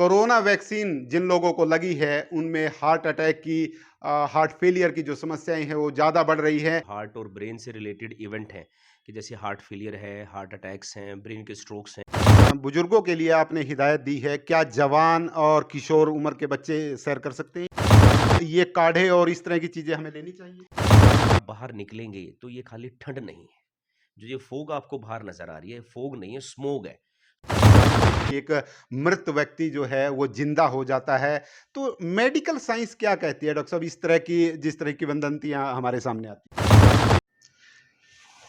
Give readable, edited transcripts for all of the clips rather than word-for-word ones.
Corona vaccine जिन लोगों को लगी है, उनमें हार्ट अटैक की हार्ट फेलियर की जो समस्याएँ हैं, वो ज़्यादा बढ़ रही हैं। हार्ट और ब्रेन से रिलेटेड इवेंट हैं कि जैसे हार्ट फेलियर है, हार्ट अटैक्स हैं, ब्रेन के स्ट्रोक्स हैं। बुजुर्गों के लिए आपने हिदायत दी है, क्या जवान और किशोर उम्र के बच्चे सैर कर सकते हैं? ये काढ़े और इस तरह की चीज़ें हमें लेनी चाहिए? आप बाहर निकलेंगे तो ये खाली ठंड नहीं है, जो ये फॉग आपको बाहर नज़र आ रही है, फॉग नहीं है, स्मॉग है। एक मृत व्यक्ति जो है, वो ज़िंदा हो जाता है। तो मेडिकल साइंस क्या कहती है डॉक्टर साहब इस तरह की जिस तरह की वदंतियाँ हमारे सामने आती हैं?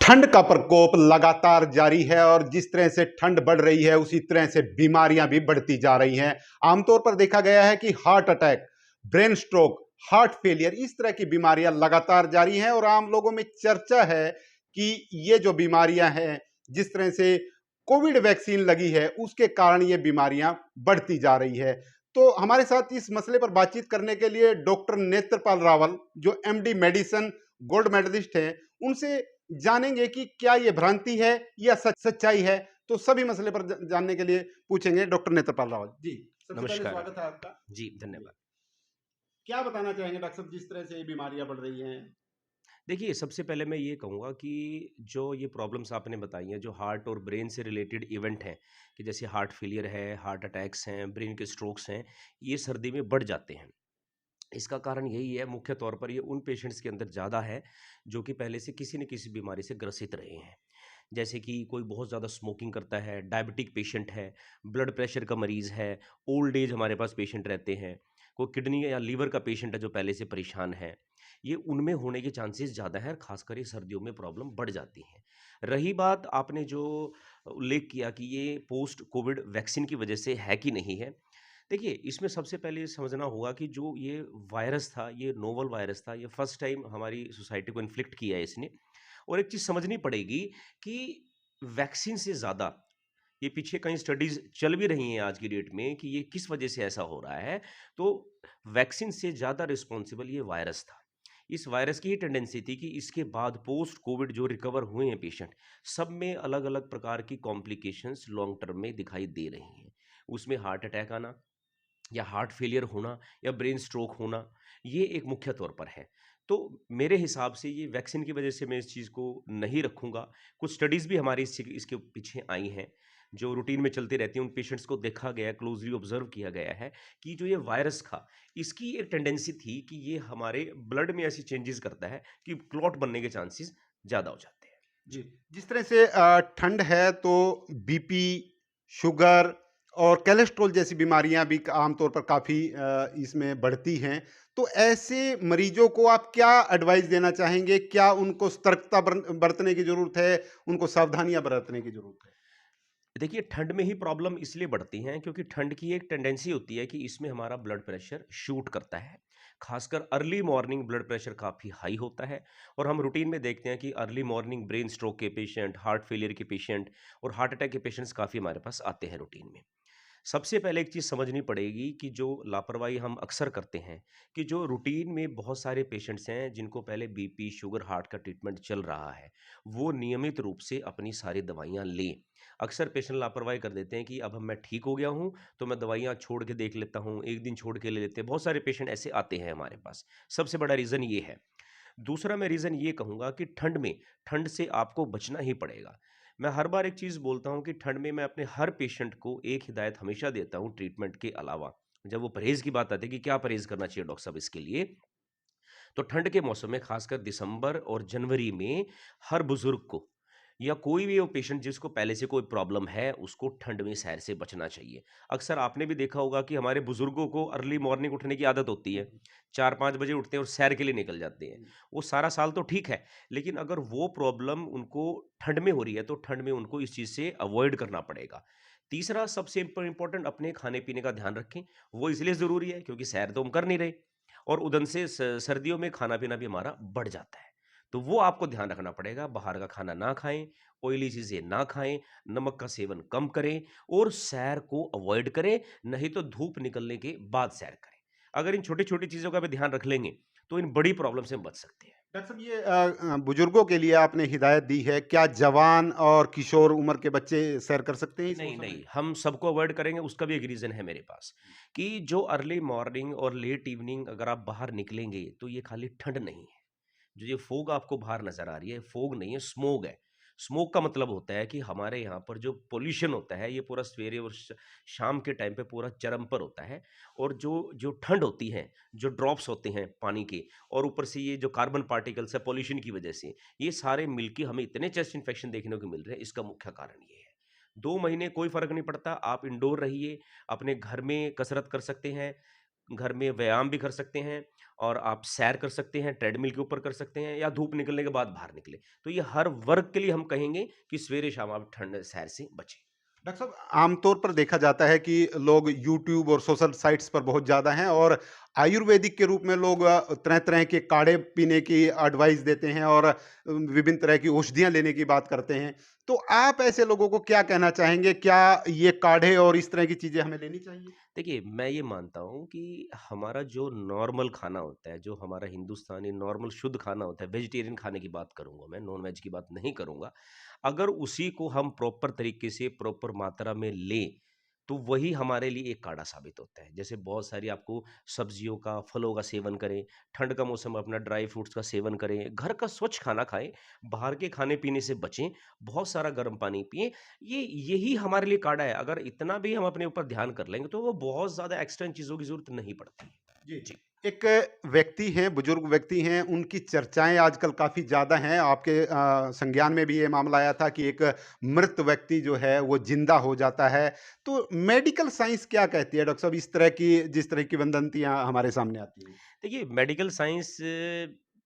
ठंड का प्रकोप लगातार जारी है और जिस तरह से ठंड बढ़ रही है उसी तरह से बीमारियां भी बढ़ती जा रही हैं। आमतौर पर देखा गया है कि heart attack, brain stroke, heart failure इस तरह की बीमारियां लगातार जारी हैं और आम लोगों में चर्चा है कि ये जो बीमारियां हैं, जिस तरह से कोविड वैक्सीन लगी है उसके कारण ये बीमारियां बढ़ती जा रही है। तो हमारे साथ इस मसले पर बातचीत करने के लिए डॉक्टर नेत्रपाल रावल, जो एमडी मेडिसिन गोल्ड मेडलिस्ट हैं, उनसे जानेंगे कि क्या ये भ्रांति है या सच्चाई है। तो सभी मसले पर जानने के लिए पूछेंगे डॉक्टर नेत्रपाल रावल जी। सबसे पहले नमस्कार। स्वागत है आपका जी, जी। धन्यवाद। क्या बताना चाहेंगे डॉक्टर साहब जिस तरह से ये बीमारियां बढ़ रही हैं? देखिए, सबसे पहले मैं ये कहूँगा कि जो ये प्रॉब्लम्स आपने बताई हैं, जो हार्ट और ब्रेन से रिलेटेड इवेंट हैं, कि जैसे हार्ट फेलियर है, हार्ट अटैक्स हैं, ब्रेन के स्ट्रोक्स हैं, ये सर्दी में बढ़ जाते हैं। इसका कारण यही है, मुख्य तौर पर ये उन पेशेंट्स के अंदर ज़्यादा है, जो कि पहले से किसी न किसी बीमारी से ग्रसित रहे हैं। जैसे कि कोई बहुत ज़्यादा स्मोकिंग करता है, डायबिटिक पेशेंट है, ब्लड प्रेशर का मरीज़ है, ओल्ड एज हमारे पास पेशेंट रहते हैं, कोई किडनी या लीवर का पेशेंट है जो पहले से परेशान है। ये उनमें होने के चांसेस ज़्यादा हैं और ख़ासकर ये सर्दियों में प्रॉब्लम बढ़ जाती हैं। रही बात आपने जो उल्लेख किया कि ये पोस्ट कोविड वैक्सीन की वजह से है कि नहीं है, देखिए, इसमें सबसे पहले ये समझना होगा कि जो ये वायरस था, ये नोवल वायरस था, ये फर्स्ट टाइम हमारी सोसाइटी को इन्फ्लिक्ट किया है इसने। और एक चीज़ समझनी पड़ेगी कि वैक्सीन से ज़्यादा ये पीछे कई स्टडीज़ चल भी रही हैं आज की डेट में कि ये किस वजह से ऐसा हो रहा है। तो वैक्सीन से ज़्यादा रिस्पॉन्सिबल ये वायरस था। इस वायरस की ही टेंडेंसी थी कि इसके बाद पोस्ट कोविड जो रिकवर हुए हैं पेशेंट, सब में अलग-अलग प्रकार की कॉम्प्लिकेशंस लॉन्ग टर्म में दिखाई दे रही हैं। उसमें हार्ट अटैक आना या हार्ट फेलियर होना या ब्रेन स्ट्रोक होना, ये एक मुख्य तौर पर है। तो मेरे हिसाब से ये वैक्सीन की वजह से मैं इस चीज़ को नहीं रखूँगा। कुछ स्टडीज़ भी हमारी इसके पीछे आई हैं, जो रूटीन में चलती रहती हैं। उन पेशेंट्स को देखा गया है, क्लोज़ली ऑब्ज़र्व किया गया है कि जो ये वायरस था, इसकी एक टेंडेंसी थी कि ये हमारे ब्लड में ऐसी चेंजेज़ करता है कि क्लॉट बनने के चांसेस ज़्यादा हो जाते हैं। जी, जी। जिस तरह से ठंड है तो बीपी, शुगर और कोलेस्ट्रॉल जैसी बीमारियां भी आमतौर पर काफ़ी इसमें बढ़ती हैं। तो ऐसे मरीजों को आप क्या एडवाइस देना चाहेंगे? क्या उनको सतर्कता बरतने की ज़रूरत है? उनको सावधानियां बरतने की ज़रूरत है? देखिए, ठंड में ही प्रॉब्लम इसलिए बढ़ती हैं क्योंकि ठंड की एक टेंडेंसी होती है कि इसमें हमारा ब्लड प्रेशर शूट करता है। खासकर अर्ली मॉर्निंग ब्लड प्रेशर काफ़ी हाई होता है और हम रूटीन में देखते हैं कि अर्ली मॉर्निंग ब्रेन स्ट्रोक के पेशेंट, हार्ट फेलियर के पेशेंट और हार्ट अटैक के पेशेंट्स काफ़ी हमारे पास आते हैं रूटीन में। सबसे पहले एक चीज़ समझनी पड़ेगी कि जो लापरवाही हम अक्सर करते हैं कि जो रूटीन में बहुत सारे पेशेंट्स हैं जिनको पहले बीपी, शुगर, हार्ट का ट्रीटमेंट चल रहा है, वो नियमित रूप से अपनी सारी दवाइयाँ लें। अक्सर पेशेंट लापरवाही कर देते हैं कि अब मैं ठीक हो गया हूँ, तो मैं दवाइयाँ छोड़ के देख लेता हूँ, 1 दिन छोड़ के ले लेते हैं। बहुत सारे पेशेंट ऐसे आते हैं हमारे पास। सबसे बड़ा रीज़न ये है। दूसरा मैं रीज़न ये कहूँगा कि ठंड से आपको बचना ही पड़ेगा। मैं हर बार एक चीज़ बोलता हूँ कि ठंड में मैं अपने हर पेशेंट को एक हिदायत हमेशा देता हूँ ट्रीटमेंट के अलावा। जब वो परहेज़ की बात आती है कि क्या परहेज़ करना चाहिए डॉक्टर साहब इसके लिए, तो ठंड के मौसम में खासकर दिसंबर और जनवरी में हर बुजुर्ग को या कोई भी वो पेशेंट जिसको पहले से कोई प्रॉब्लम है उसको ठंड में सैर से बचना चाहिए। अक्सर आपने भी देखा होगा कि हमारे बुजुर्गों को अर्ली मॉर्निंग उठने की आदत होती हुँ, है। हुँ, 4-5 बजे उठते हैं और सैर के लिए निकल जाते हैं। हुँ। वो सारा साल तो ठीक है, लेकिन अगर वो प्रॉब्लम उनको ठंड में हो रही है तो ठंड में उनको इस चीज़ से अवॉइड करना पड़ेगा। तीसरा सबसे इम्पोर्टेंट अपने खाने-पीने का ध्यान रखें। वो इसलिए ज़रूरी है क्योंकि सैर तो हम कर नहीं रहे। और उधर से सर्दियों में खाना-पीना भी हमारा बढ़ जाता है। तो वो आपको ध्यान रखना पड़ेगा, बाहर का खाना ना खाएँ, ऑयली चीज़ें ना खाएँ, नमक का सेवन कम करें और सैर को अवॉइड करें, नहीं तो धूप निकलने के बाद सैर करें। अगर इन छोटी-छोटी चीज़ों का भी ध्यान रख लेंगे, तो इन बड़ी प्रॉब्लम से हम बच सकते हैं। डॉक्टर साहब ये बुजुर्गों के लिए आपने हिदायत दी है, क्या जवान और किशोर उम्र के बच्चे सैर कर सकते हैं इस नहीं, मौसम में? नहीं, हम सबको अवॉइड करेंगे, उसका भी एक रीज़न है मेरे पास, कि जो अर्ली मॉर्निंग और लेट इवनिंग अगर आप बाहर निकलेंगे, तो ये खाली ठंड नहीं है। जो ये फ़ॉग आपको बाहर नज़र आ रही है, फ़ॉग नहीं है, स्मॉग है। स्मॉग का मतलब होता है कि हमारे यहाँ पर जो पॉल्यूशन होता है, ये पूरा सवेरे और शाम के टाइम पे पूरा चरम पर होता है, और जो जो ठंड होती है, जो ड्रॉप्स होते हैं पानी के, और ऊपर से ये जो कार्बन पार्टिकल्स है पॉल्यूशन की वजह से, ये सारे मिलके हमें इतने चेस्ट इन्फेक्शन देखने को मिल रहे हैं, इसका मुख्य कारण ये है। 2 महीने कोई फ़र्क नहीं पड़ता, आप इंडोर रहिए, अपने घर में कसरत कर सकते हैं, घर में व्यायाम भी कर सकते हैं, और आप सैर कर सकते हैं, ट्रेडमिल के ऊपर कर सकते हैं, या धूप निकलने के बाद बाहर निकलें। तो ये हर वर्ग के लिए हम कहेंगे कि सवेरे-शाम आप ठंड सैर से बचें। डॉक्टर साहब आमतौर पर देखा जाता है कि लोग यूट्यूब और सोशल साइट्स पर बहुत ज़्यादा हैं और आयुर्वेदिक के रूप में लोग तरह-तरह के काढ़े पीने की एडवाइस देते हैं और विभिन्न तरह की औषधियाँ लेने की बात करते हैं। तो आप ऐसे लोगों को क्या कहना चाहेंगे? क्या ये काढ़े और इस तरह की चीज़ें हमें लेनी चाहिए? देखिए, मैं ये मानता हूँ कि हमारा जो नॉर्मल खाना होता है, जो हमारा हिंदुस्तानी नॉर्मल शुद्ध खाना होता है, वेजिटेरियन खाने की बात करूँगा मैं, नॉन-वेज की बात नहीं करूँगा। अगर उसी को हम प्रॉपर तरीके से, प्रॉपर मात्रा में लें, तो वही हमारे लिए एक काढ़ा साबित होता है। जैसे बहुत सारी आपको सब्जियों का, फलों का सेवन करें, ठंड का मौसम है, अपना ड्राई फ्रूट्स का सेवन करें, घर का स्वच्छ खाना खाएँ, बाहर के खाने-पीने से बचें, बहुत सारा गर्म पानी पिएँ। यही हमारे लिए काढ़ा है। अगर इतना भी हम अपने ऊपर ध्यान कर लेंगे, तो वो बहुत ज़्यादा एक्स्ट्रा इन चीज़ों की ज़रूरत नहीं पड़ती है। जी। जी। एक व्यक्ति हैं, बुजुर्ग व्यक्ति हैं, उनकी चर्चाएँ आजकल काफ़ी ज़्यादा हैं। आपके संज्ञान में भी ये मामला आया था कि एक मृत व्यक्ति जो है, वो ज़िंदा हो जाता है। तो मेडिकल साइंस क्या कहती है डॉक्टर साहब इस तरह की जिस तरह की वदंतियाँ हमारे सामने आती हैं? देखिए, मेडिकल साइंस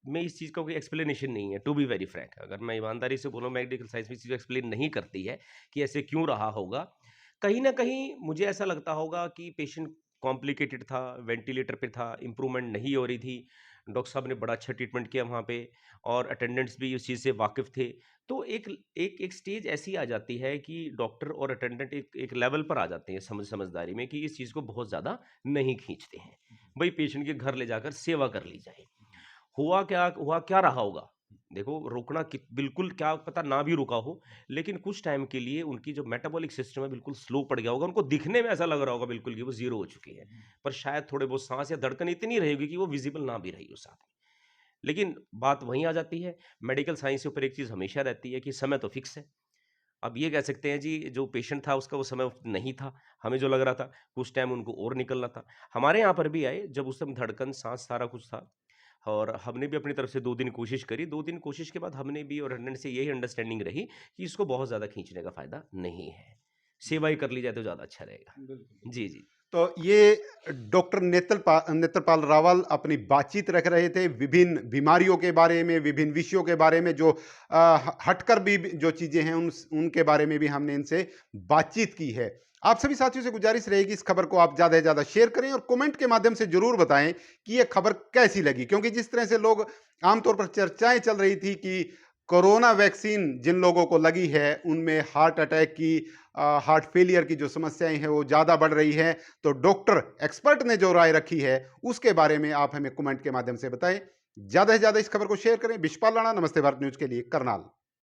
में इस चीज़ का कोई एक्सप्लेनेशन नहीं है, टू बी वेरी फ्रैंक। अगर मैं ईमानदारी से बोलूँ, मेडिकल साइंस में इस चीज़ को एक्सप्लेन नहीं करती है कि ऐसे क्यों रहा होगा। कहीं न कहीं मुझे ऐसा लगता होगा कि पेशेंट कॉम्प्लिकेटेड था, वेंटिलेटर पे था, इम्प्रूवमेंट नहीं हो रही थी। डॉक्टर साहब ने बड़ा अच्छा ट्रीटमेंट किया वहाँ पे, और अटेंडेंट्स भी उस चीज़ से वाकिफ़ थे। तो एक स्टेज ऐसी आ जाती है कि डॉक्टर और अटेंडेंट एक एक लेवल पर आ जाते हैं समझदारी में, कि इस चीज़ को बहुत ज़्यादा नहीं खींचते हैं। भई पेशेंट के घर ले जाकर सेवा कर ली जाए। हुआ क्या रहा होगा? देखो, रुकना कित बिल्कुल क्या पता ना भी रुका हो, लेकिन कुछ टाइम के लिए उनकी जो मेटाबॉलिक सिस्टम है बिल्कुल स्लो पड़ गया होगा। उनको दिखने में ऐसा लग रहा होगा बिल्कुल कि वो ज़ीरो हो चुकी है। पर शायद थोड़े बहुत साँस या धड़कन इतनी रहेगी कि वो विज़िबल ना भी रही हो साथ में। लेकिन बात वहीं आ जाती है, मेडिकल साइंस के ऊपर एक चीज़ हमेशा रहती है कि समय तो फिक्स है। अब ये कह सकते हैं जी, जो पेशेंट था उसका वो समय नहीं था, हमें जो लग रहा था, कुछ टाइम उनको और निकलना था। हमारे यहाँ पर भी आए, जब उस समय धड़कन, साँस सारा कुछ था, और हमने भी अपनी तरफ से 2 दिन कोशिश करी। 2 दिन कोशिश के बाद हमने भी और अटेंडेंट से यही अंडरस्टैंडिंग रही कि इसको बहुत ज़्यादा खींचने का फ़ायदा नहीं है। सेवा ही कर ली जाए तो ज़्यादा अच्छा रहेगा। बिल्कुल। जी, जी। तो ये डॉक्टर नेत्रपाल रावल अपनी बातचीत रख रहे थे विभिन्न बीमारियों के बारे में, विभिन्न विषयों के बारे में जो हटकर भी जो चीज़ें हैं उनके बारे में भी हमने इनसे बातचीत की है। आप सभी साथियों से गुजारिश रहेगी इस खबर को आप ज़्यादा से ज़्यादा शेयर करें और कमेंट के माध्यम से ज़रूर बताएं कि ये खबर कैसी लगी, क्योंकि जिस तरह से लोग आमतौर पर चर्चाएं चल रही थी कि कोरोना वैक्सीन जिन लोगों को लगी है उनमें हार्ट अटैक की, हार्ट फेलियर की जो समस्याएं हैं वो ज़्यादा बढ़ रही हैं, तो डॉक्टर एक्सपर्ट ने जो राय रखी है उसके बारे में आप हमें कमेंट के माध्यम से बताएं। ज़्यादा से ज़्यादा इस खबर को शेयर करें। विशपाल राणा, नमस्ते भारत न्यूज़ के लिए, करनाल।